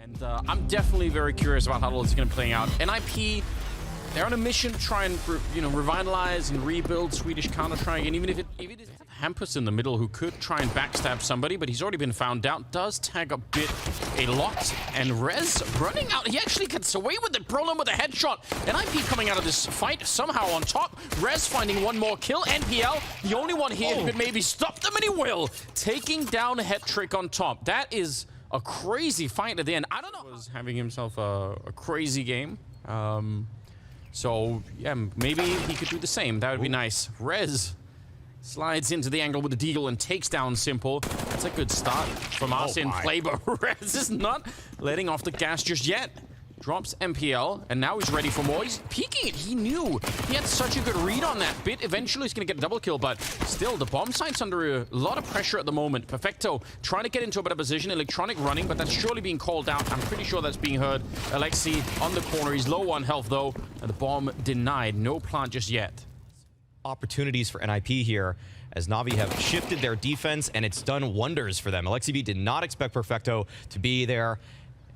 And I'm definitely very curious about how all this is going to play out. NIP, they're on a mission to try and revitalize and rebuild Swedish Counter-Strike. And even if it is Hampus in the middle who could try and backstab somebody, but he's already been found out, does tag a lot. And Rez running out, he actually gets away with it. Brollan with a headshot. NIP coming out of this fight somehow on top. Rez finding one more kill. NPL, the only one here who could maybe stop them, and he will. Taking down HEADTR1CK on top. That is a crazy fight at the end. I don't know. He was having himself a crazy game. So, yeah, maybe he could do the same. That would be nice. Rez slides into the angle with the deagle and takes down S1MPLE. That's a good start from S1MPLE, but Rez is not letting off the gas just yet. Drops MPL, and now he's ready for more. He's peeking it. He knew. He had such a good read on that bit. Eventually, he's going to get a double kill, but still, the bomb site's under a lot of pressure at the moment. Perfecto trying to get into a better position. Electronic running, but that's surely being called out. I'm pretty sure that's being heard. Aleksib on the corner. He's low on health, though, and the bomb denied. No plant just yet. Opportunities for NIP here, as Navi have shifted their defense, and it's done wonders for them. aleksib did not expect Perfecto to be there.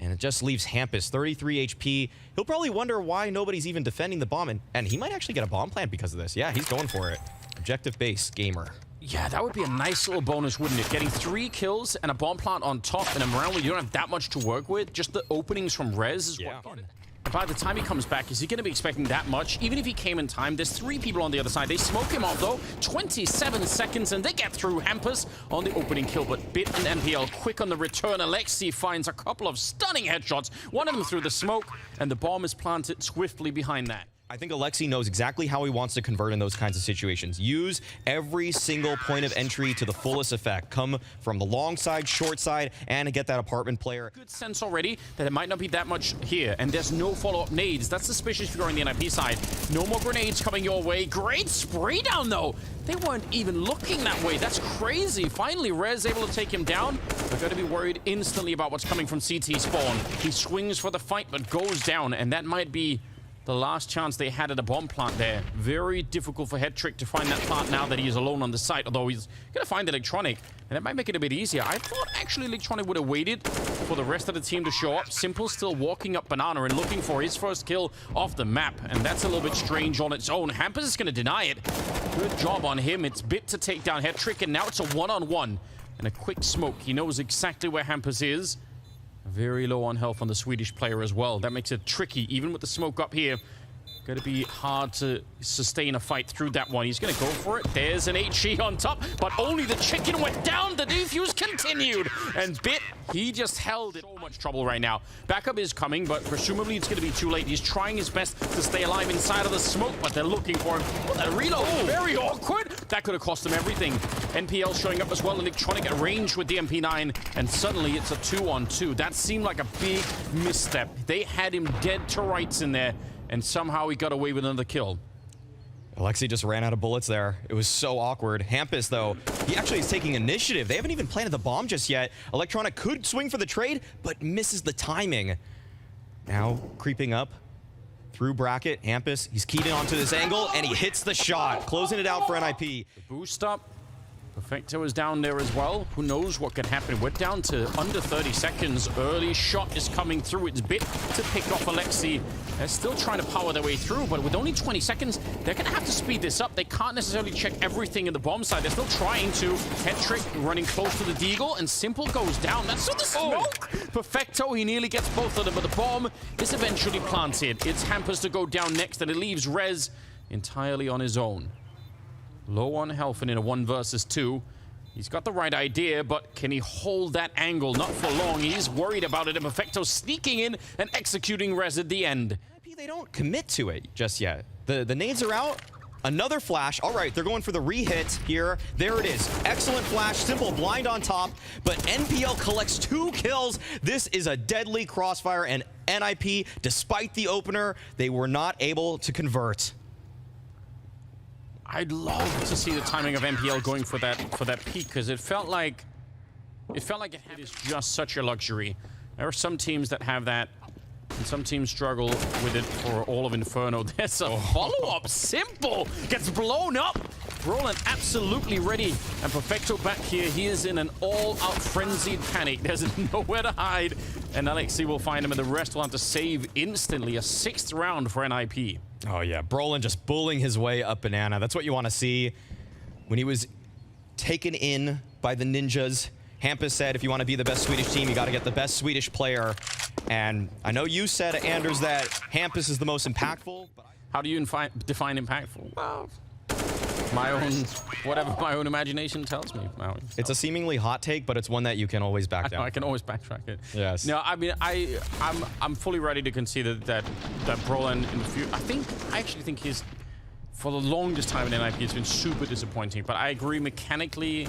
And it just leaves Hampus, 33 HP. He'll probably wonder why nobody's even defending the bomb. And he might actually get a bomb plant because of this. Yeah, he's going for it. Objective-based gamer. Yeah, that would be a nice little bonus, wouldn't it? Getting 3 kills and a bomb plant on top in a round where you don't have that much to work with. Just the openings from Rez is what got it. By the time he comes back, is he going to be expecting that much? Even if he came in time, there's 3 people on the other side. They smoke him off, though. 27 seconds, and they get through Hampus on the opening kill. But Bit and NPL quick on the return. Aleksib finds a couple of stunning headshots. One of them through the smoke, and the bomb is planted swiftly behind that. I think Aleksib knows exactly how he wants to convert in those kinds of situations. Use every single point of entry to the fullest effect. Come from the long side, short side, and get that apartment player. Good sense already that it might not be that much here, and there's no follow-up nades. That's suspicious if you're on the NIP side. No more grenades coming your way. Great spray down, though. They weren't even looking that way. That's crazy. Finally, Rez able to take him down. They're going to be worried instantly about what's coming from CT spawn. He swings for the fight, but goes down, and that might be the last chance they had at a bomb plant there. Very difficult for HEADTR1CK to find that plant now that he is alone on the site, although he's going to find Electronic, and that might make it a bit easier. I thought actually Electronic would have waited for the rest of the team to show up. S1MPLE still walking up Banana and looking for his first kill off the map, and that's a little bit strange on its own. Hampus is going to deny it. Good job on him. It's Bit to take down HEADTR1CK, and now it's a one-on-one. And a quick smoke. He knows exactly where Hampus is. Very low on health on the Swedish player as well. That makes it tricky, even with the smoke up here. Going to be hard to sustain a fight through that one. He's going to go for it. There's an HE on top, but only the chicken went down. The defuse continued. And Bit, he just held it. So much trouble right now. Backup is coming, but presumably it's going to be too late. He's trying his best to stay alive inside of the smoke, but they're looking for him. Oh, that reload, very awkward. That could have cost them everything. NPL showing up as well. Electronic at range with the MP9, and suddenly it's a 2-on-2. That seemed like a big misstep. They had him dead to rights in there, and somehow he got away with another kill. Aleksib just ran out of bullets there. It was so awkward. Hampus, though, he actually is taking initiative. They haven't even planted the bomb just yet. Electronic could swing for the trade, but misses the timing. Now creeping up through bracket. Hampus, he's keyed in onto this angle, and he hits the shot, closing it out for NIP. The boost up. Perfecto is down there as well. Who knows what can happen? We're down to under 30 seconds. Early shot is coming through. It's Bit to pick off Aleksib. They're still trying to power their way through, but with only 20 seconds, they're going to have to speed this up. They can't necessarily check everything in the bomb side. They're still trying to. HEADTR1CK running close to the deagle, and S1MPLE goes down. That's the smoke! Perfecto, he nearly gets both of them, but the bomb is eventually planted. It's Hampus to go down next, and it leaves Rez entirely on his own. Low on health and in a 1 versus 2. He's got the right idea, but can he hold that angle? Not for long. He's worried about it, and Perfecto sneaking in and executing Rez at the end. They don't commit to it just yet. The nades are out. Another flash. All right, they're going for the re-hit here. There it is. Excellent flash. S1MPLE blind on top, but NPL collects 2 kills. This is a deadly crossfire, and NIP, despite the opener, they were not able to convert. I'd love to see the timing of NPL going for that peak, because it felt like it is just such a luxury. There are some teams that have that, and some teams struggle with it for all of Inferno. There's a follow-up. S1MPLE gets blown up. brollan absolutely ready. And Perfecto back here, he is in an all-out frenzied panic. There's nowhere to hide. And aleksib will find him, and the rest will have to save instantly. A 6th round for NIP. Oh yeah, brollan just bullying his way up banana. That's what you want to see. When he was taken in by the ninjas, Hampus said, if you want to be the best Swedish team, you got to get the best Swedish player. And I know you said, Anders, that Hampus is the most impactful. But how do you define impactful? Well, my own, whatever my own imagination tells me. It's a seemingly hot take, but it's one that you can always back down. I can always backtrack it. Yes. No, I mean, I'm fully ready to concede that brollan in the future. I actually think he's, for the longest time in NIP, it's been super disappointing. But I agree, mechanically,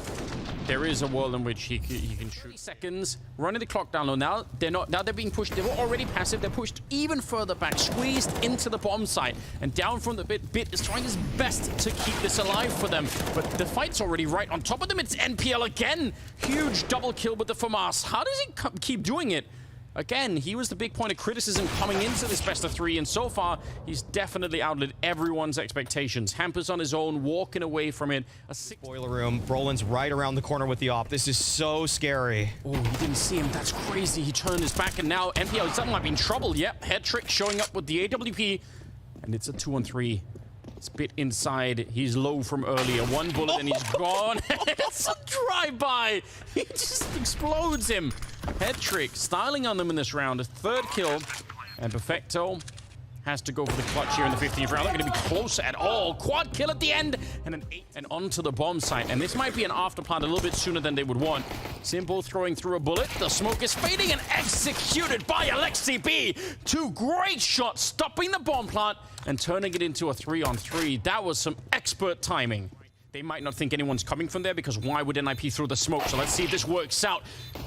there is a world in which he can shoot. 30 seconds, running the clock down low. Now they're being pushed. They were already passive. They're pushed even further back, squeezed into the bomb site, and down from the Bit is trying his best to keep this alive for them. But the fight's already right on top of them. It's NPL again. Huge double kill with the FAMAS. How does he keep doing it? Again, he was the big point of criticism coming into this best of 3, and so far, he's definitely outlived everyone's expectations. Hampus on his own, walking away from it. Boiler room, brollan's right around the corner with the op. This is so scary. Oh, he didn't see him. That's crazy. He turned his back, and now NPL suddenly might be in trouble. Yep, HEADTR1CK showing up with the AWP, and it's a 2-on-3. It's Bit inside. He's low from earlier. One bullet and he's gone. It's a drive-by. He just explodes him. HEADTR1CK styling on them in this round. A 3rd kill. And Perfecto has to go for the clutch here in the 15th round. Not going to be close at all. Quad kill at the end. And an 8. And onto the bomb site. And this might be an afterplant a little bit sooner than they would want. Simple throwing through a bullet. The smoke is fading and executed by aleksib. 2 great shots, stopping the bomb plant and turning it into a 3-on-3. That was some expert timing. They might not think anyone's coming from there, because why would NIP throw the smoke? So let's see if this works out.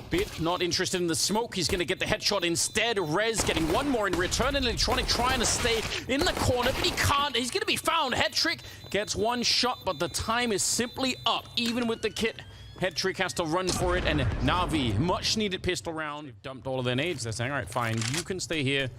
Bit not interested in the smoke. He's going to get the headshot instead. Rez getting one more in return. And Electronic trying to stay in the corner, but he can't. He's going to be found. HEADTR1CK gets 1 shot, but the time is simply up. Even with the kit, HEADTR1CK has to run for it. And NAVI, much needed pistol round. They've dumped all of their nades. They're saying, all right, fine, you can stay here,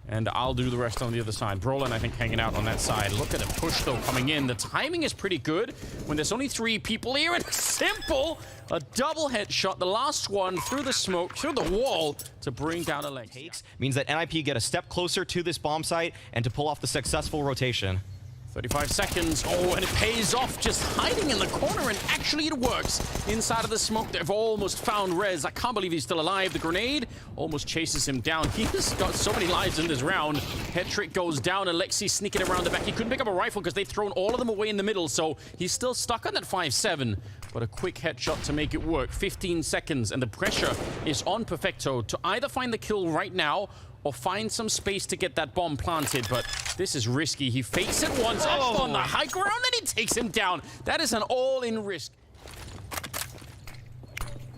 and I'll do the rest on the other side. brollan, I think, hanging out on that side. Look at the push, though, coming in. The timing is pretty good when there's only 3 people here. And Simple, a double headshot. The last one through the smoke, through the wall, to bring down aleksib. Means that NIP get a step closer to this bomb site and to pull off the successful rotation. 35 seconds. Oh, and it pays off, just hiding in the corner, and actually it works. Inside of the smoke, they've almost found Rez. I can't believe he's still alive. The grenade almost chases him down. He's got so many lives in this round. HEADTR1CK goes down. aleksib sneaking around the back. He couldn't pick up a rifle because they've thrown all of them away in the middle, so he's still stuck on that 5-7. But a quick headshot to make it work. 15 seconds, and the pressure is on Perfecto to either find the kill right now or find some space to get that bomb planted, but this is risky. He fakes it once up on the high ground, and he takes him down. That is an all-in risk.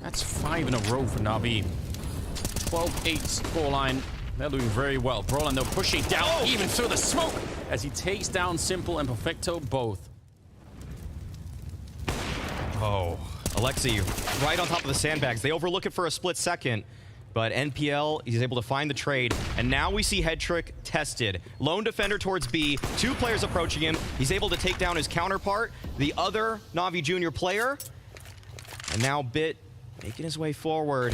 That's 5 in a row for NAVI. 12-8 scoreline. They're doing very well. brollan, though, pushing down even through the smoke as he takes down Simple and Perfecto both. Oh, aleksib right on top of the sandbags. They overlook it for a split second. But NPL, he's able to find the trade. And now we see HEADTR1CK tested. Lone defender towards B. 2 players approaching him. He's able to take down his counterpart, the other NAVI junior player. And now Bit making his way forward.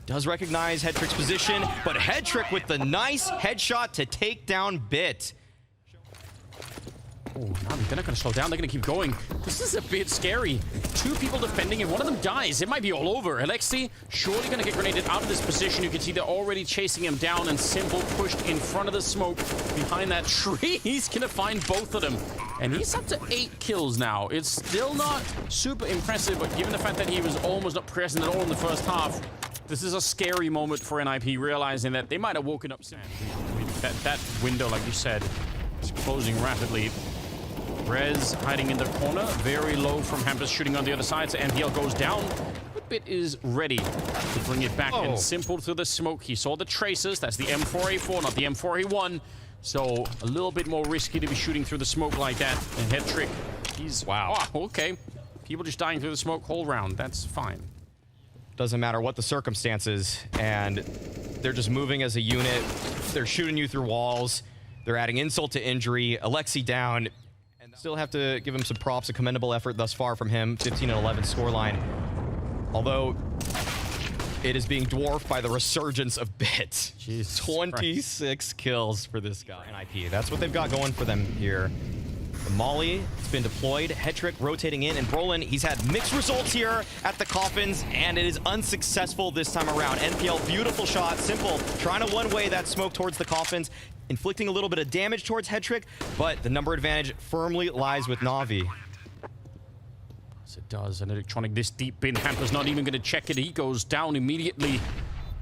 Does recognize HEADTR1CK's position, but HEADTR1CK with the nice headshot to take down Bit. Oh, NAVI, they're not going to slow down. They're going to keep going. This is a bit scary. 2 people defending. If one of them dies, it might be all over. aleksib surely going to get grenaded out of this position. You can see they're already chasing him down, and Simple pushed in front of the smoke behind that tree. He's going to find both of them. And he's up to 8 kills now. It's still not super impressive, but given the fact that he was almost not present at all in the first half, this is a scary moment for NIP, realizing that they might have woken up soon. I mean, that window, like you said, is closing rapidly. Rez hiding in the corner, very low from Hampus shooting on the other side, so NPL goes down. Bit is ready to bring it back, and Simple through the smoke. He saw the traces. That's the M4A4, not the M4A1. So a little bit more risky to be shooting through the smoke like that. And HEADTR1CK, he's... Wow. Oh, okay. People just dying through the smoke whole round. That's fine. Doesn't matter what the circumstances, and they're just moving as a unit. They're shooting you through walls. They're adding insult to injury. aleksib down. Still have to give him some props, a commendable effort thus far from him. 15-11 scoreline. Although it is being dwarfed by the resurgence of BiT. 26 kills for this guy. NIP, that's what they've got going for them here. The Molly has been deployed. HEADTR1CK rotating in, and brollan, he's had mixed results here at the coffins, and it is unsuccessful this time around. NPL, beautiful shot. Simple, trying to one-way that smoke towards the coffins, inflicting a little bit of damage towards HEADTR1CK, but the number advantage firmly lies with NAVI. Yes, it does. An electronic this deep in. hampus not even going to check it. He goes down immediately.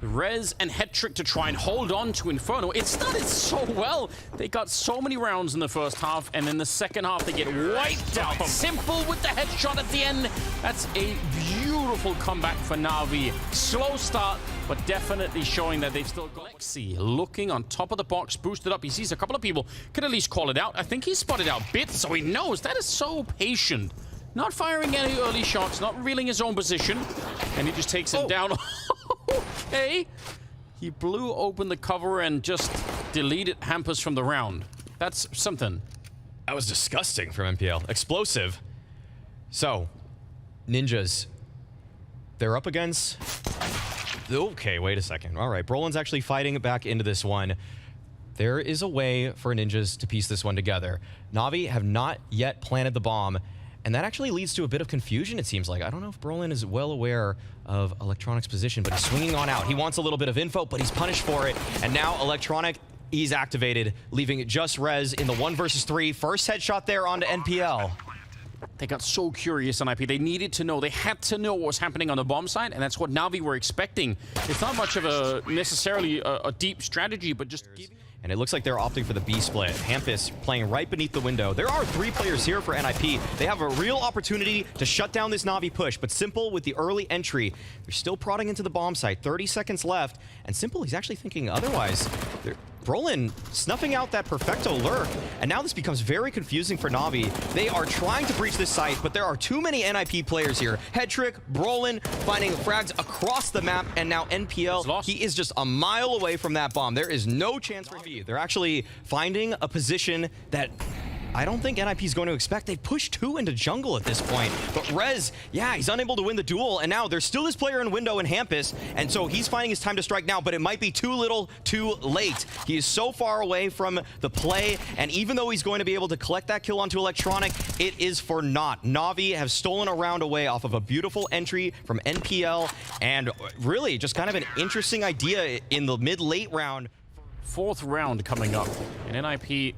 Rez and HEADTR1CK to try and hold on to Inferno. It started so well. They got so many rounds in the first half, and in the second half, they get wiped out. Simple with the headshot at the end. That's a beautiful comeback for NAVI. Slow start, but definitely showing that they've still got aleksib looking on top of the box, boosted up. He sees a couple of people. Could at least call it out. I think he spotted out BiT, so he knows. That is so patient. Not firing any early shots, not revealing his own position, and he just takes it down. Okay. He blew open the cover and just deleted hampus from the round. That's something. That was disgusting from MPL. Explosive. So, ninjas. They're up against... Okay, wait a second. All right, brollan's actually fighting back into this one. There is a way for ninjas to piece this one together. NAVI have not yet planted the bomb, and that actually leads to a bit of confusion, it seems like. I don't know if brollan is well aware of electronic's position, but he's swinging on out. He wants a little bit of info, but he's punished for it. And now electronic, he's activated, leaving just Rez in the 1 versus 3. First headshot there onto NPL. They got so curious on IP. They needed to know. They had to know what was happening on the bomb side, and that's what NAVI were expecting. It's not much of a necessarily a deep strategy, but just giving... And it looks like they're opting for the B split. hampus playing right beneath the window. There are 3 players here for NIP. They have a real opportunity to shut down this NAVI push, but Simple with the early entry. They're still prodding into the bomb site. 30 seconds left, and Simple, he's actually thinking otherwise. brollan snuffing out that perfecto lurk, and now this becomes very confusing for NAVI. They are trying to breach this site, but there are too many NIP players here. HEADTR1CK, brollan finding frags across the map, and now NPL, he is just a mile away from that bomb. There is no chance for him. They're actually finding a position that I don't think NIP is going to expect. They've pushed 2 into jungle at this point. But Rez, yeah, he's unable to win the duel. And now there's still this player in window in hampus. And so he's finding his time to strike now, but it might be too little, too late. He is so far away from the play. And even though he's going to be able to collect that kill onto electronic, it is for naught. NAVI have stolen a round away off of a beautiful entry from NPL. And really just kind of an interesting idea in the mid-late round. 4th round coming up. And NIP...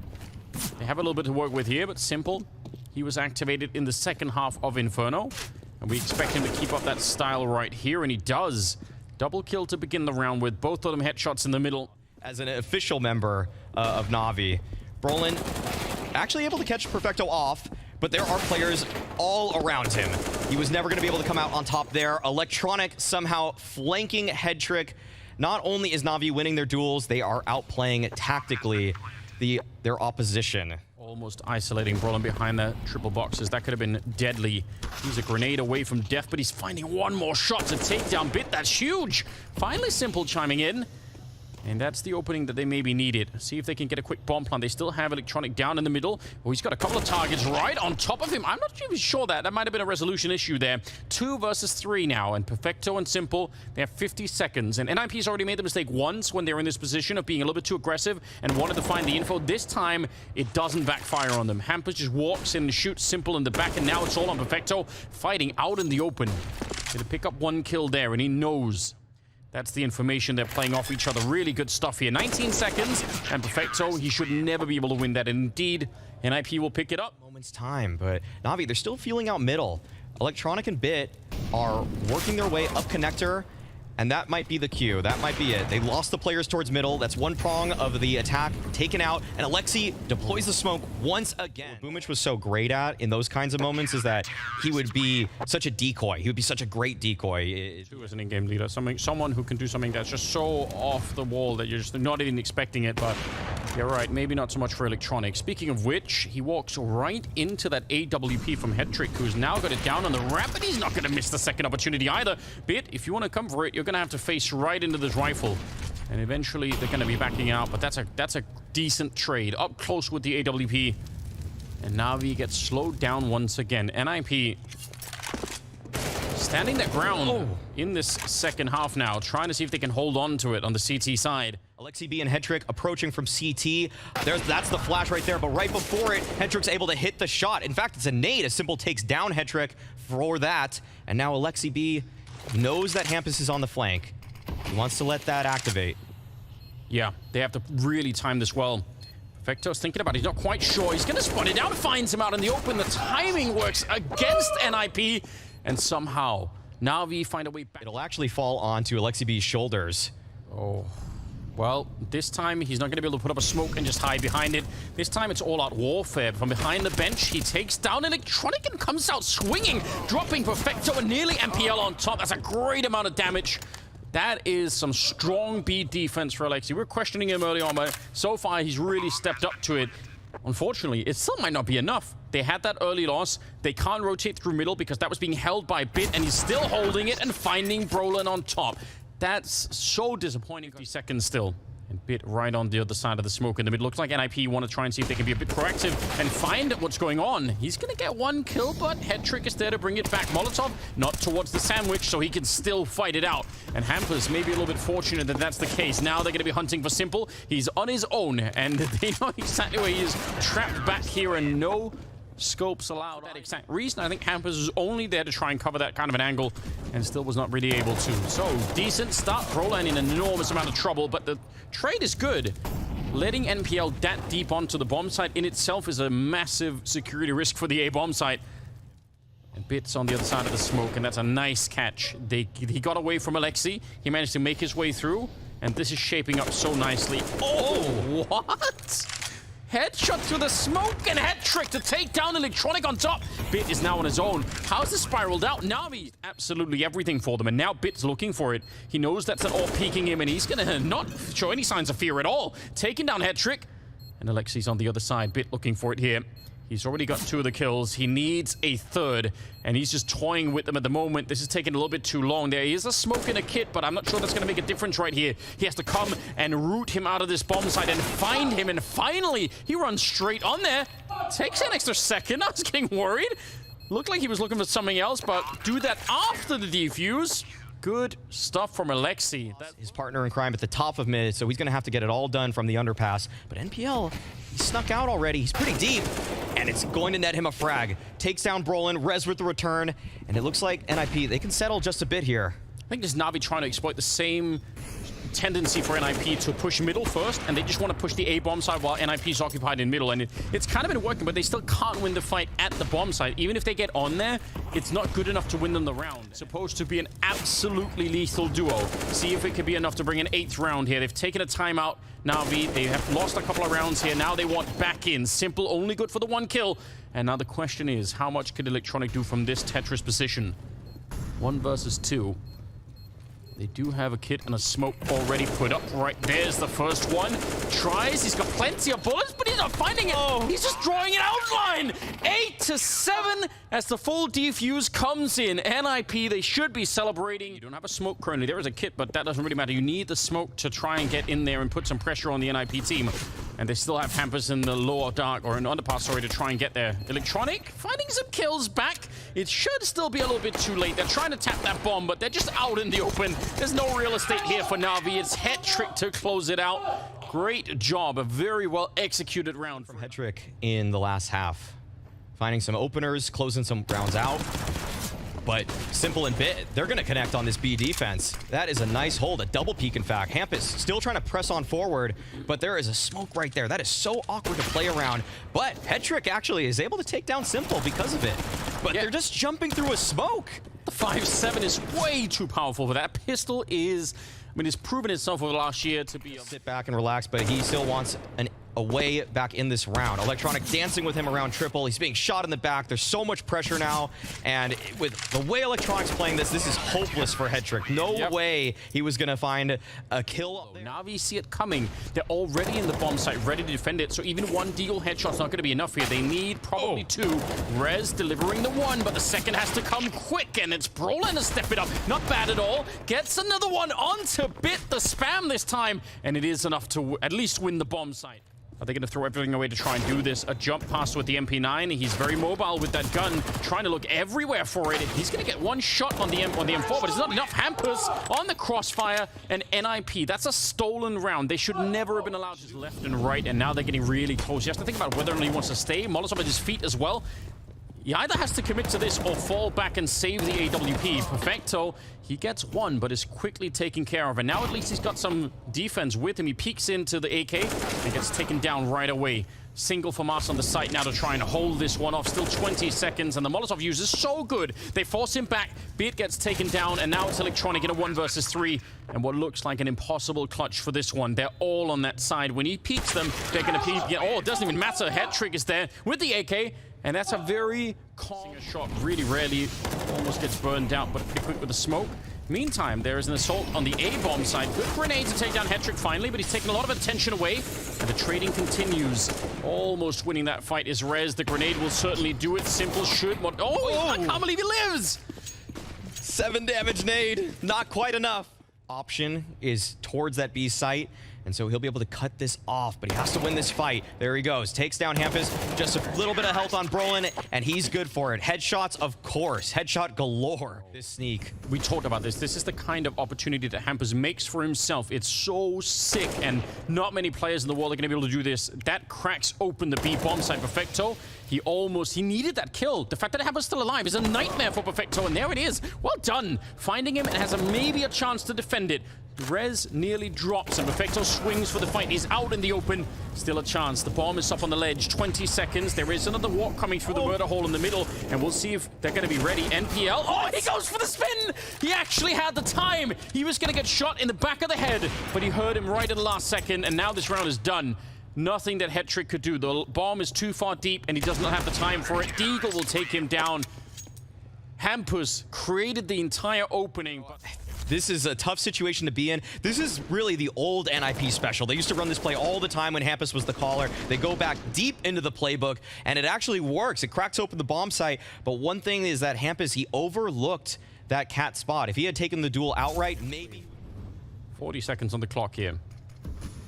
they have a little bit to work with here, but Simple, he was activated in the second half of Inferno. And we expect him to keep up that style right here, and he does. Double kill to begin the round with both of them headshots in the middle. As an official member of NAVI, brollan actually able to catch perfecto off, but there are players all around him. He was never going to be able to come out on top there. Electronic somehow flanking HEADTR1CK. Not only is NAVI winning their duels, they are outplaying tactically their opposition. Almost isolating brollan behind the triple boxes. That could have been deadly. He's a grenade away from death, but he's finding one more shot to take down BiT. That's huge. Finally, Simple chiming in. And that's the opening that they maybe needed. See if they can get a quick bomb plant. They still have electronic down in the middle. Oh, he's got a couple of targets right on top of him. I'm not even sure that might have been a resolution issue there. 2 versus 3 now, and perfecto and Simple, they have 50 seconds. And NIP's already made the mistake once when they were in this position of being a little bit too aggressive and wanted to find the info. This time, it doesn't backfire on them. hampus just walks in and shoots Simple in the back, and now it's all on perfecto, fighting out in the open. Gonna pick up 1 kill there, and he knows. That's the information. They're playing off each other. Really good stuff here. 19 seconds, and perfecto, he should never be able to win that. And indeed, NIP will pick it up. Moment's time, but NAVI, they're still feeling out middle. Electronic and BiT are working their way up connector, and that might be the cue. That might be it. They lost the players towards middle. That's one prong of the attack taken out, and aleksib deploys the smoke once again. What Boomich was so great at in those kinds of moments is that he would be such a decoy. He would be such a great decoy. As an in-game leader, someone who can do something that's just so off the wall that you're just not even expecting it, but you're right, maybe not so much for electronic. Speaking of which, he walks right into that AWP from HEADTR1CK, who's now got it down on the ramp, but he's not going to miss the second opportunity either. BiT, if you want to come for it, you're going to have to face right into this rifle, and eventually they're going to be backing out, but that's a decent trade up close with the AWP. And Navi gets slowed down once again. NIP standing their ground in this second half now, trying to see if they can hold on to it on the CT side. aleksib and HEADTR1CK approaching from CT. That's the flash right there, but right before it, HEADTR1CK's able to hit the shot. In fact, it's a nade. S1MPLE takes down HEADTR1CK for that, and now aleksib knows that hampus is on the flank. He wants to let that activate. Yeah, they have to really time this well. Perfecto's thinking about it. He's not quite sure. He's going to spot it out, finds him out in the open. The timing works against NIP, and somehow NAVI find a way back. It'll actually fall onto aleksib's shoulders. Oh, well, this time he's not going to be able to put up a smoke and just hide behind it. This time it's all-out warfare. From behind the bench, he takes down Electronic and comes out swinging, dropping Perfecto and nearly MPL on top. That's a great amount of damage. That is some strong B defense for aleksib. We were questioning him early on, but so far he's really stepped up to it. Unfortunately, it still might not be enough. They had that early loss. They can't rotate through middle because that was being held by Bit, and he's still holding it and finding brollan on top. That's so disappointing. 50 seconds still. And Bit right on the other side of the smoke in the middle. Looks like NIP want to try and see if they can be a bit proactive and find what's going on. He's going to get one kill, but HEADTR1CK is there to bring it back. Molotov not towards the sandwich, so he can still fight it out. And hampus may be a little bit fortunate that that's the case. Now they're going to be hunting for s1mple. He's on his own, and they know exactly where he is, trapped back here, and no scopes allowed. That exact reason, I think hampus is only there to try and cover that kind of an angle, and still was not really able to. So, decent start. brollan in an enormous amount of trouble, but the trade is good. Letting NPL that deep onto the bomb site in itself is a massive security risk for the A bomb site. And Bit's on the other side of the smoke, and that's a nice catch. He got away from aleksib. He managed to make his way through, and this is shaping up so nicely. Oh, what? Headshot through the smoke, and HEADTR1CK to take down Electronic on top. Bit is now on his own. How's this spiraled out? Navi, absolutely everything for them, and now Bit's looking for it. He knows that's an all peeking him, and he's gonna not show any signs of fear at all. Taking down HEADTR1CK, and aleksib's on the other side. Bit looking for it here. He's already got 2 of the kills. He needs a 3rd, and he's just toying with them at the moment. This is taking a little bit too long. There is a smoke in a kit, but I'm not sure that's going to make a difference right here. He has to come and root him out of this bomb site and find him, and finally, he runs straight on there. Takes an extra second. I was getting worried. Looked like he was looking for something else, but do that after the defuse. Good stuff from aleksib. His partner in crime at the top of mid, so he's going to have to get it all done from the underpass. But NPL, he snuck out already. He's pretty deep, and it's going to net him a frag. Takes down brollan, res with the return, and it looks like NIP, they can settle just a bit here. I think this is Navi trying to exploit the same tendency for NIP to push middle first, and they just want to push the A bomb side while NIP is occupied in middle, and it's kind of been working, but they still can't win the fight at the bomb side. Even if they get on there, it's not good enough to win them the round. It's supposed to be an absolutely lethal duo. See if it could be enough to bring an 8th round here. They've taken a timeout. Navi, they have lost a couple of rounds here. Now they want back in. s1mple only good for the 1 kill. And now the question is, how much could Electronic do from this Tetris position? 1 versus 2. They do have a kit and a smoke already put up. Right, there's the first one. Tries, he's got plenty of bullets, but he's not finding it. Oh. He's just drawing an outline. 8-7 as the full defuse comes in. NIP, they should be celebrating. You don't have a smoke currently. There is a kit, but that doesn't really matter. You need the smoke to try and get in there and put some pressure on the NIP team. And they still have hampus in the lower dark, or an underpass, sorry, to try and get there. Electronic finding some kills back. It should still be a little bit too late. They're trying to tap that bomb, but they're just out in the open. There's no real estate here for Navi. It's HEADTR1CK to close it out. Great job. A very well executed round from HEADTR1CK in the last half. Finding some openers, closing some rounds out. But s1mple and Bit, they're going to connect on this B defense. That is a nice hold, a double peek in fact. hampus still trying to press on forward, but there is a smoke right there. That is so awkward to play around. But HEADTR1CK actually is able to take down s1mple because of it. But they're just jumping through a smoke. The 5.7 is way too powerful for that. Pistol is, I mean, it's proven itself over the last year to be... Sit back and relax, but he still wants a way back in this round. Electronic dancing with him around triple. He's being shot in the back. There's so much pressure now, and with the way Electronic's playing this is hopeless for HEADTR1CK. No way he was going to find a kill. Navi see it coming. They're already in the bomb site, ready to defend it, so even 1 deagle headshot's not going to be enough here. They need probably 2. Rez delivering the 1, but the second has to come quick, and it's brollan to step it up. Not bad at all. Gets another one onto Bit, the spam this time, and it is enough to at least win the bomb site. Are they going to throw everything away to try and do this? A jump pass with the MP9. He's very mobile with that gun, trying to look everywhere for it. He's going to get one shot on the M4, but it's not enough. Hampus on the crossfire, and NIP. That's a stolen round. They should never have been allowed to left and right, and now they're getting really close. You have to think about whether or not he wants to stay. Molotov at his feet as well. He either has to commit to this or fall back and save the AWP. Perfecto, he gets one, but is quickly taken care of. And now at least he's got some defense with him. He peeks into the AK and gets taken down right away. Single for Mars on the site now to try and hold this one off. Still 20 seconds, and the Molotov use is so good. They force him back. Beard gets taken down, and now it's Electronic in a 1 versus 3. And what looks like an impossible clutch for this one. They're all on that side. When he peeks them, they're going to peek. Oh, it doesn't even matter. HEADTR1CK is there with the AK. And that's a very calm shot. Really rarely almost gets burned out, but pretty quick with the smoke. Meantime, there is an assault on the A-bomb side. Good grenade to take down HEADTR1CK finally, but he's taking a lot of attention away. And the trading continues. Almost winning that fight is Rez. The grenade will certainly do it. Simple should. Oh, I can't believe he lives! 7 damage nade. Not quite enough. Option is towards that B site. And so he'll be able to cut this off, but he has to win this fight. There he goes. Takes down Hampus. Just a little bit of health on brollan, and he's good for it. Headshots, of course. Headshot galore. This sneak. We talked about this. This is the kind of opportunity that Hampus makes for himself. It's so sick, and not many players in the world are going to be able to do this. That cracks open the B bomb side. Perfecto. He needed that kill. The fact that Hampus is still alive is a nightmare for Perfecto, and there it is. Well done. Finding him and has maybe a chance to defend it. Rez nearly drops, and Perfecto swings for the fight. He's out in the open. Still a chance. The bomb is up on the ledge. 20 seconds. There is another walk coming through the murder hole in the middle, and we'll see if they're going to be ready. NPL. Oh, he goes for the spin! He actually had the time. He was going to get shot in the back of the head, but he heard him right at the last second, and now this round is done. Nothing that HEADTR1CK could do. The bomb is too far deep, and he does not have the time for it. Deagle will take him down. Hampus created the entire opening, but This is a tough situation to be in. This is really the old NIP special. They used to run this play all the time when Hampus was the caller. They go back deep into the playbook, and it actually works. It cracks open the bomb site, but one thing is that Hampus, he overlooked that cat spot. If he had taken the duel outright, maybe. 40 seconds on the clock here.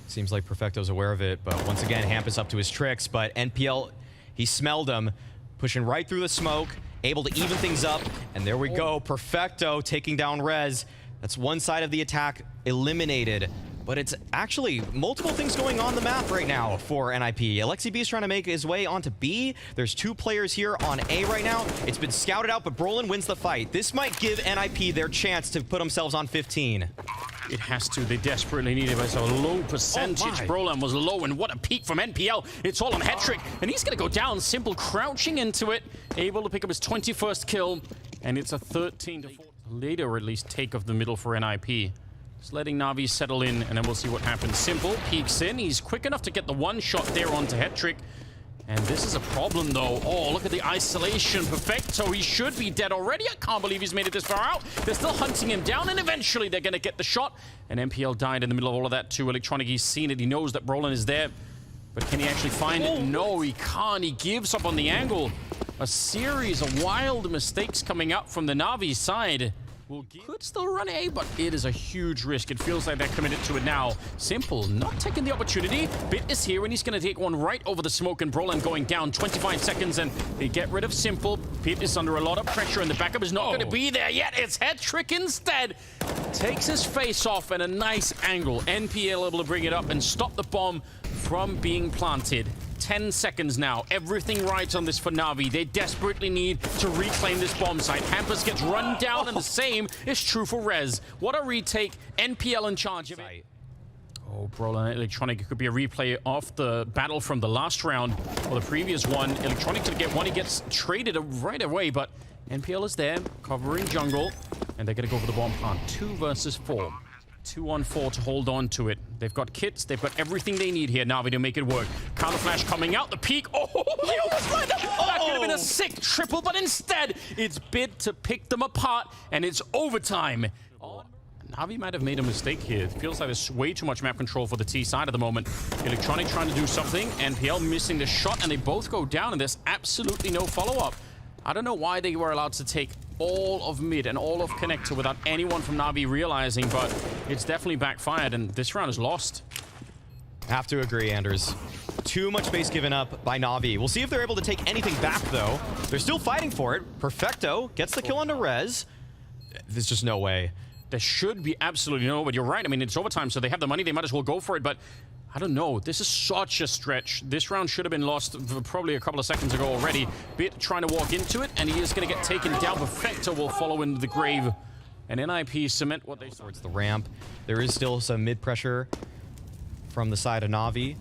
Seems like Perfecto's aware of it, but once again, Hampus up to his tricks, but NPL, he smelled him, pushing right through the smoke, able to even things up, and there we go. Perfecto taking down Rez. That's one side of the attack eliminated, but it's actually multiple things going on the map right now for NIP. aleksib is trying to make his way onto B. There's 2 players here on A right now. It's been scouted out, but brollan wins the fight. This might give NIP their chance to put themselves on 15. It has to. They desperately need it. It's a low percentage. Brollan was low, and what a peak from NPL. It's all on HEADTR1CK, and he's going to go down. Simple crouching into it, able to pick up his 21st kill, and it's a 13-4. Later, at least, take of the middle for NIP. Just letting NAVI settle in, and then we'll see what happens. Simple peeks in. He's quick enough to get the one shot there onto HEADTR1CK. And this is a problem, though. Oh, look at the isolation. Perfecto. He should be dead already. I can't believe he's made it this far out. They're still hunting him down, and eventually they're going to get the shot. And NPL died in the middle of all of that, too. Electronic, he's seen it. He knows that brollan is there. But can he actually find it? No, he can't. He gives up on the angle. A series of wild mistakes coming up from the NAVI side. Could still run A, but it is a huge risk. It feels like they're committed to it now. Simple, not taking the opportunity. Bit is here, and he's going to take one right over the smoke, and brollan going down. 25 seconds, and they get rid of Simple. Pit is under a lot of pressure, and the backup is not going to be there yet. It's HEADTR1CK instead. Takes his face off, and a nice angle. NPL able to bring it up and stop the bomb from being planted. 10 seconds now. Everything rides on this for NAVI. They desperately need to reclaim this bomb site. Hampus gets run down, and the same is true for Rez. What a retake. NPL in charge of it. Oh, brollan Electronic could be a replay of the battle from the last round or the previous one. Electronic to get one. He gets traded right away, but NPL is there, covering jungle, and they're going to go for the bomb plant. 2 versus 4. 2 on 4 to hold on to it. They've got kits. They've got everything they need here. NAVI to make it work. Counter flash coming out. The peak. Oh, they almost lined up. Oh, that could have been a sick triple, but instead, it's bid to pick them apart, and it's overtime. NAVI might have made a mistake here. It feels like there's way too much map control for the T side at the moment. Electronic trying to do something. NPL missing the shot, and they both go down, and there's absolutely no follow-up. I don't know why they were allowed to take all of mid and all of connector without anyone from NAVI realizing, but it's definitely backfired, and this round is lost. Have to agree, Anders. Too much space given up by NAVI. We'll see if they're able to take anything back, though. They're still fighting for it. Perfecto gets the kill onto Rez. There's just no way. There should be absolutely no, but you're right. I mean, it's overtime, so they have the money. They might as well go for it, but I don't know. This is such a stretch. This round should have been lost probably a couple of seconds ago already. Bit trying to walk into it, and he is going to get taken down. Perfecto will follow into the grave. And NIP cement what they... Towards the ramp. There is still some mid-pressure from the side of NAVI.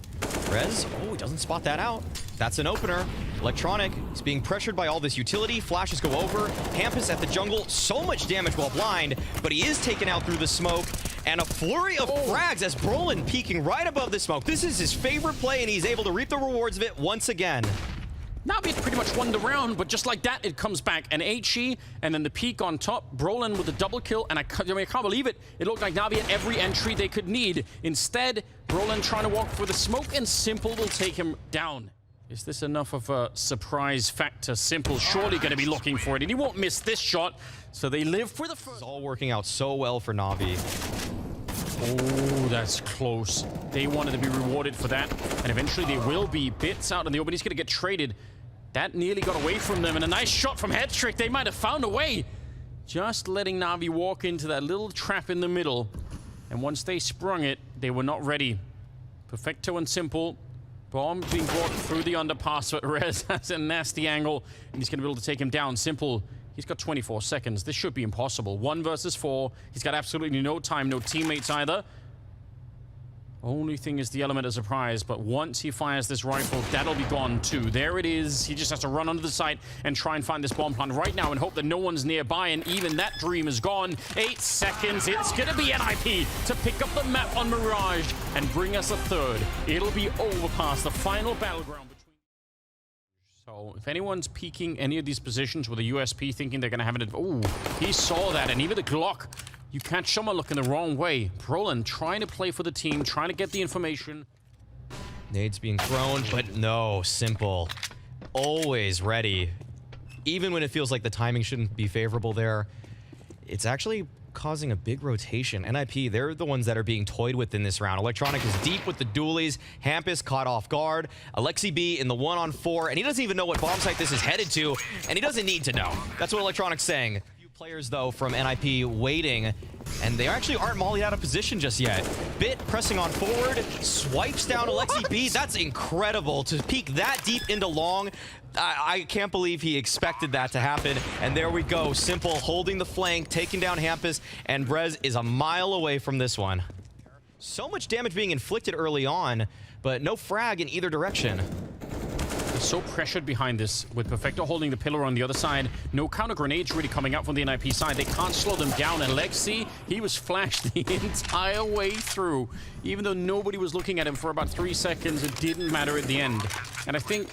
Rez, oh, he doesn't spot that out. That's an opener. Electronic is being pressured by all this utility. Flashes go over. Hampus at the jungle. So much damage while blind, but he is taken out through the smoke. And a flurry of frags as brollan peeking right above the smoke. This is his favorite play, and he's able to reap the rewards of it once again. NAVI pretty much won the round, but just like that, it comes back. An HE, and then the peak on top. brollan with a double kill, and I can't believe it. It looked like NAVI had every entry they could need. Instead, brollan trying to walk for the smoke, and Simple will take him down. Is this enough of a surprise factor? Simple surely going to be looking for it, and he won't miss this shot. So they live for the first. It's all working out so well for NAVI. Oh, that's close. They wanted to be rewarded for that, and eventually they will be. Bits out in the open. He's going to get traded. That nearly got away from them, and a nice shot from HEADTR1CK. They might have found a way. Just letting NAVI walk into that little trap in the middle. And once they sprung it, they were not ready. Perfecto and Simple. Bomb being brought through the underpass, but Rez has a nasty angle, and he's going to be able to take him down. Simple, he's got 24 seconds. This should be impossible. 1 versus 4. He's got absolutely no time, no teammates either. Only thing is the element of surprise, but once he fires this rifle, that'll be gone too. There it is. He just has to run onto the site and try and find this bomb plant right now and hope that no one's nearby, and even that dream is gone. 8 seconds. It's going to be NIP to pick up the map on Mirage and bring us a third. It'll be over past the final battleground between... So if anyone's peeking any of these positions with a USP thinking they're going to have it... Oh, he saw that, and even the Glock... You catch someone looking the wrong way. brollan trying to play for the team, trying to get the information. Nades being thrown, but no, Simple. Always ready. Even when it feels like the timing shouldn't be favorable there. It's actually causing a big rotation. NIP, they're the ones that are being toyed with in this round. Electronic is deep with the dualies. Hampus caught off guard. aleksib in the 1-on-4, and he doesn't even know what bomb site this is headed to, and he doesn't need to know. That's what Electronic's saying. Players, though, from NIP waiting, and they actually aren't mollied out of position just yet. Bit pressing on forward, swipes down aleksib. That's incredible to peek that deep into long. I can't believe he expected that to happen. And there we go. Simple holding the flank, taking down Hampus, and Rez is a mile away from this one. So much damage being inflicted early on, but no frag in either direction. So pressured behind this, with Perfecto holding the pillar on the other side. No counter grenades really coming out from the NIP side. They can't slow them down. And Lexi, he was flashed the entire way through. Even though nobody was looking at him for about 3 seconds, it didn't matter at the end. And I think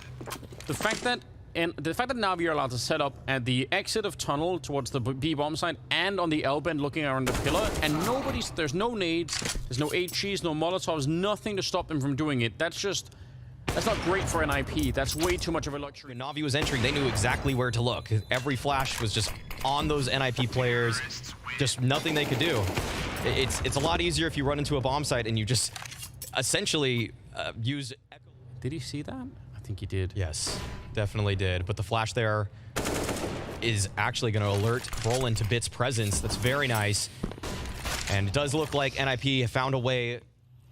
the fact that NAVI are allowed to set up at the exit of tunnel towards the B bomb side and on the L bend looking around the pillar, and there's no nades, there's no HEs, no Molotovs, nothing to stop them from doing it. That's not great for NIP. That's way too much of a luxury. When NAVI was entering, they knew exactly where to look. Every flash was just on those NIP players. Just nothing they could do. It's a lot easier if you run into a bomb site and you just essentially use... Did he see that? I think he did. Yes, definitely did. But the flash there is actually going to alert brollan to Bit's presence. That's very nice. And it does look like NIP found a way...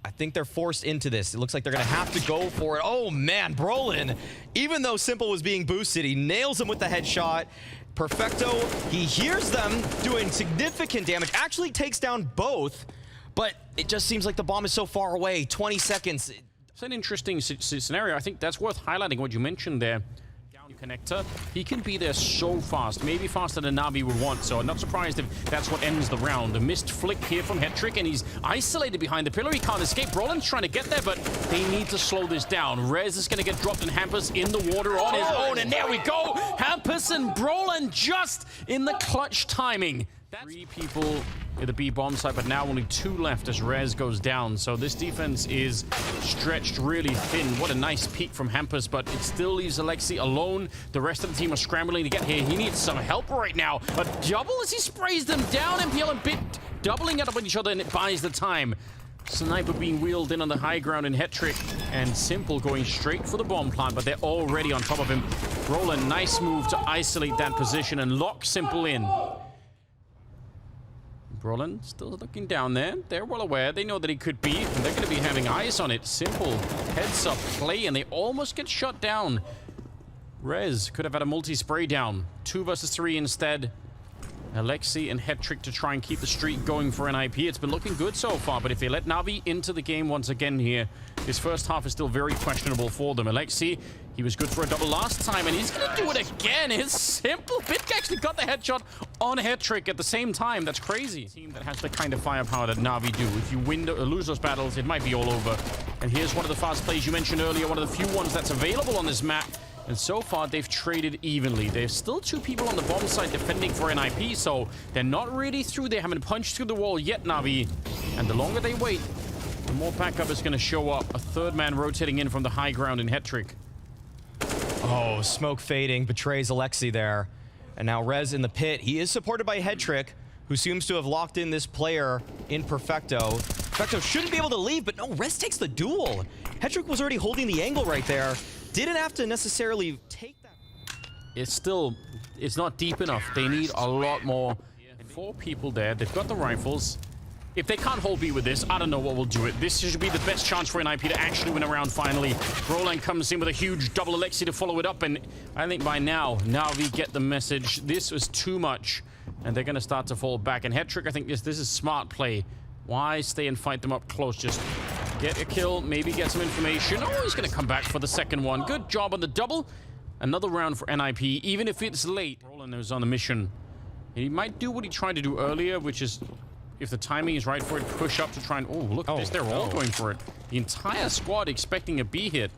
I think they're forced into this. It looks like they're going to have to go for it. Oh, man, brollan, even though Simple was being boosted, he nails him with the headshot. Perfecto, he hears them doing significant damage, actually takes down both, but it just seems like the bomb is so far away. 20 seconds. It's an interesting scenario. I think that's worth highlighting what you mentioned there. Connector, he can be there so fast, maybe faster than NAVI would want, so I'm not surprised if that's what ends the round. A missed flick here from HEADTR1CK, and he's isolated behind the pillar. He can't escape. brollan's trying to get there, but they need to slow this down. Rez is going to get dropped, and Hampus in the water on his own, and there we go! Hampus and brollan just in the clutch timing. That's 3 people at the B bomb site, but now only 2 left as Rez goes down. So this defense is stretched really thin. What a nice peek from Hampus, but it still leaves aleksib alone. The rest of the team are scrambling to get here. He needs some help right now. A double as he sprays them down. NPL and Bit doubling it up on each other, and it buys the time. Sniper being wheeled in on the high ground in HEADTR1CK, and s1mple going straight for the bomb plant, but they're already on top of him. Brollan, nice move to isolate that position and lock s1mple in. Brollan still looking down there. They're well aware. They know that he could be, and they're going to be having eyes on it. s1mple heads up play, and they almost get shot down. Rez could have had a multi-spray down. 2 versus 3 instead. aleksib and HEADTR1CK to try and keep the streak going for NIP. It's been looking good so far, but if they let NAVI into the game once again here, this first half is still very questionable for them. aleksib, he was good for a double last time, and he's going to do it again. It's s1mple. Bitk actually got the headshot on HEADTR1CK at the same time. That's crazy. Team that has the kind of firepower that NAVI do. If you win or lose those battles, it might be all over. And here's one of the fast plays you mentioned earlier, one of the few ones that's available on this map. And so far, they've traded evenly. There's still 2 people on the bomb side defending for NIP, so they're not really through. They haven't punched through the wall yet, NAVI. And the longer they wait, the more backup is going to show up. A 3rd man rotating in from the high ground in HEADTR1CK. Oh, smoke fading betrays aleksib there. And now Rez in the pit. He is supported by HEADTR1CK, who seems to have locked in this player in perfecto. Perfecto shouldn't be able to leave, but no, Rez takes the duel. HEADTR1CK was already holding the angle right there. Didn't have to necessarily take that. It's not deep enough. They need a lot more. 4 people there. They've got the rifles. If they can't hold B with this, I don't know what will do it. This should be the best chance for NIP to actually win a round finally. Brollan comes in with a huge double aleksib to follow it up, and I think by now, NAVI get the message. This was too much, and they're going to start to fall back. And HEADTR1CK, I think this is smart play. Why stay and fight them up close? Just get a kill, maybe get some information. Oh, he's going to come back for the second one. Good job on the double. Another round for NIP, even if it's late. Brollan is on a mission. He might do what he tried to do earlier, which is, if the timing is right for it, push up to try and... Oh, look at this. They're all going for it. The entire squad expecting a B hit.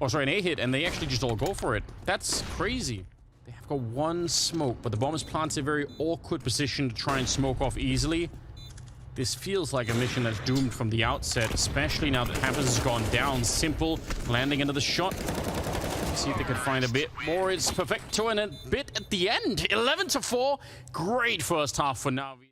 Or sorry, an A hit, and they actually just all go for it. That's crazy. They have got 1 smoke, but the bomb is planted in a very awkward position to try and smoke off easily. This feels like a mission that's doomed from the outset, especially now that hampus has gone down. s1mple landing another shot. Let's see if they can find a bit more. It's perfecto and a bit at the end. 11-4. Great first half for NAVI.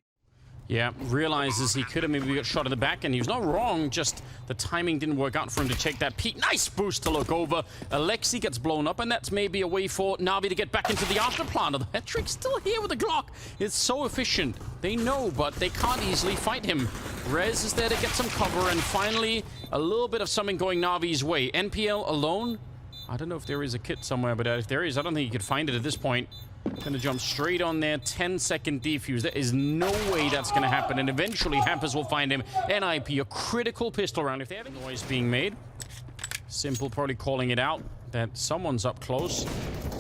Yeah, realizes he could have maybe got shot in the back, and he was not wrong, just the timing didn't work out for him to take that peek. Nice boost to look over. aleksib gets blown up, and that's maybe a way for NAVI to get back into the after plan. The HEADTR1CK still here with the Glock. It's so efficient. They know, but they can't easily fight him. Rez is there to get some cover, and finally, a little bit of something going NAVI's way. NPL alone? I don't know if there is a kit somewhere, but if there is, I don't think you could find it at this point. Gonna jump straight on there. 10-second defuse. There is no way that's gonna happen. And eventually, hampus will find him. NIP, a critical pistol round. If they have a noise being made, s1mple probably calling it out that someone's up close.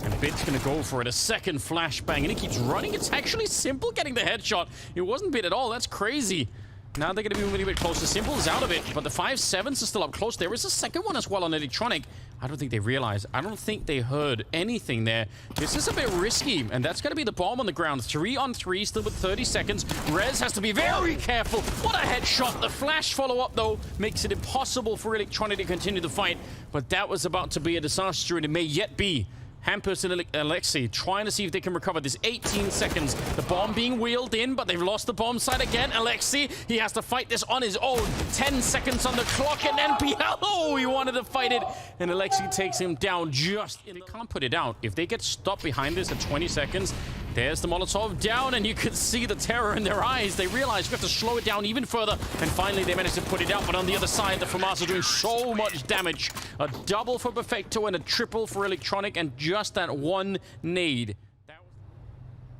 And Bit's gonna go for it. A second flashbang, and he keeps running. It's actually s1mple getting the headshot. It wasn't Bit at all. That's crazy. Now they're going to be moving a bit closer. s1mple is out of it, but the 5-7s are still up close. There is a second one as well on electronic. I don't think they realized. I don't think they heard anything there. This is a bit risky, and that's going to be the bomb on the ground. 3-on-3, still with 30 seconds. Rez has to be very careful. What a headshot. The flash follow-up, though, makes it impossible for electronic to continue the fight. But that was about to be a disaster, and it may yet be. hampus and aleksib trying to see if they can recover this. 18 seconds. The bomb being wheeled in, but they've lost the bomb side again. aleksib, he has to fight this on his own. 10 seconds on the clock, and NPL, oh, he wanted to fight it. And aleksib takes him down just... They can't put it out. If they get stopped behind this at 20 seconds, there's the Molotov down, and you can see the terror in their eyes. They realize we have to slow it down even further, and finally they managed to put it out. But on the other side, the FAMAS are doing so much damage. A double for perfecto and a triple for electronic, and just that one nade.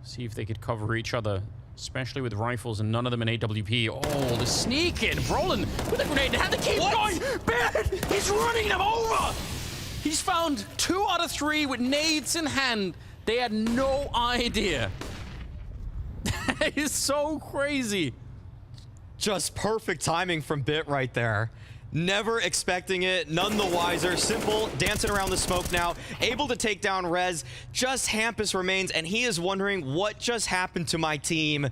See if they could cover each other, especially with rifles and none of them in AWP. Oh, the sneak in. Brollan with a grenade. They had to keep going. Bad. He's running them over. He's found 2 out of 3 with nades in hand. They had no idea. That is so crazy. Just perfect timing from Bit right there. Never expecting it, none the wiser. s1mple dancing around the smoke now, able to take down Rez. Just hampus remains, and he is wondering what just happened to my team.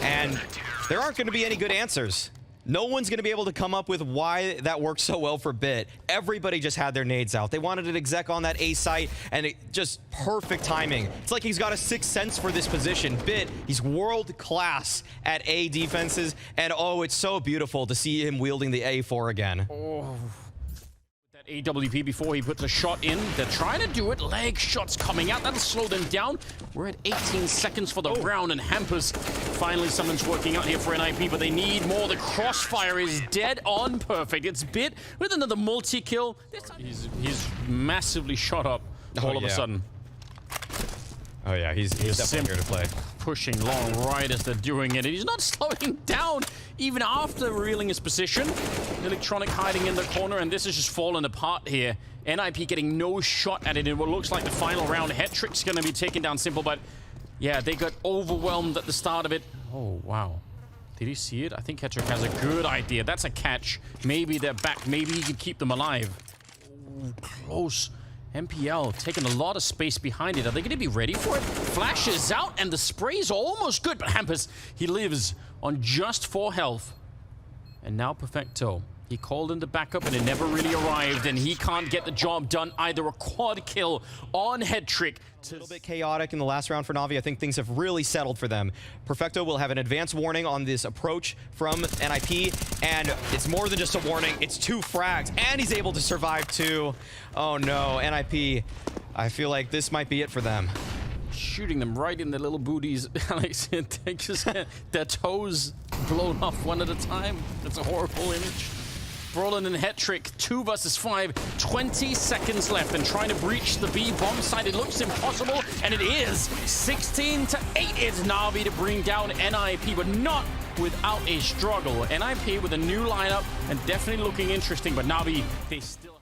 And there aren't going to be any good answers. No one's going to be able to come up with why that worked so well for Bit. Everybody just had their nades out. They wanted an exec on that A site, and it just perfect timing. It's like he's got a sixth sense for this position. Bit, he's world class at A defenses, and oh, it's so beautiful to see him wielding the A4 again. Oh. That AWP before he puts a shot in. They're trying to do it. Leg shots coming out. That'll slow them down. We're at 18 seconds for the round, and hampus. Finally, something's working out here for NIP, but they need more. The crossfire is dead on perfect. It's Bit with another multi-kill. He's massively shot up all of a sudden. Oh yeah, he's definitely here to play. Pushing long right as they're doing it, and he's not slowing down even after revealing his position. Electronic hiding in the corner, and this is just falling apart here. NIP getting no shot at it in what looks like the final round. HEADTR1CK's gonna be taken down simple, but yeah, they got overwhelmed at the start of it. Oh, wow. Did he see it? I think HEADTR1CK has a good idea. That's a catch. Maybe they're back. Maybe he can keep them alive. Oh, close. MPL taking a lot of space behind it. Are they going to be ready for it? Flash is out, and the spray's almost good, but hampus, he lives on just 4 health. And now perfecto. He called in the backup, and it never really arrived, and he can't get the job done either. A quad kill on HEADTR1CK. A little bit chaotic in the last round for Navi. I think things have really settled for them. Perfecto will have an advance warning on this approach from NIP, and it's more than just a warning. It's 2 frags, and he's able to survive 2. Oh no, NIP. I feel like this might be it for them. Shooting them right in their little booties, Alex. They just get their toes blown off one at a time. That's a horrible image. Brollan and HEADTR1CK, 2 versus 5, 20 seconds left, and trying to breach the B bomb site. It looks impossible, and it is. 16-8 is NAVI to bring down NIP, but not without a struggle. NIP with a new lineup, and definitely looking interesting, but NAVI, they still...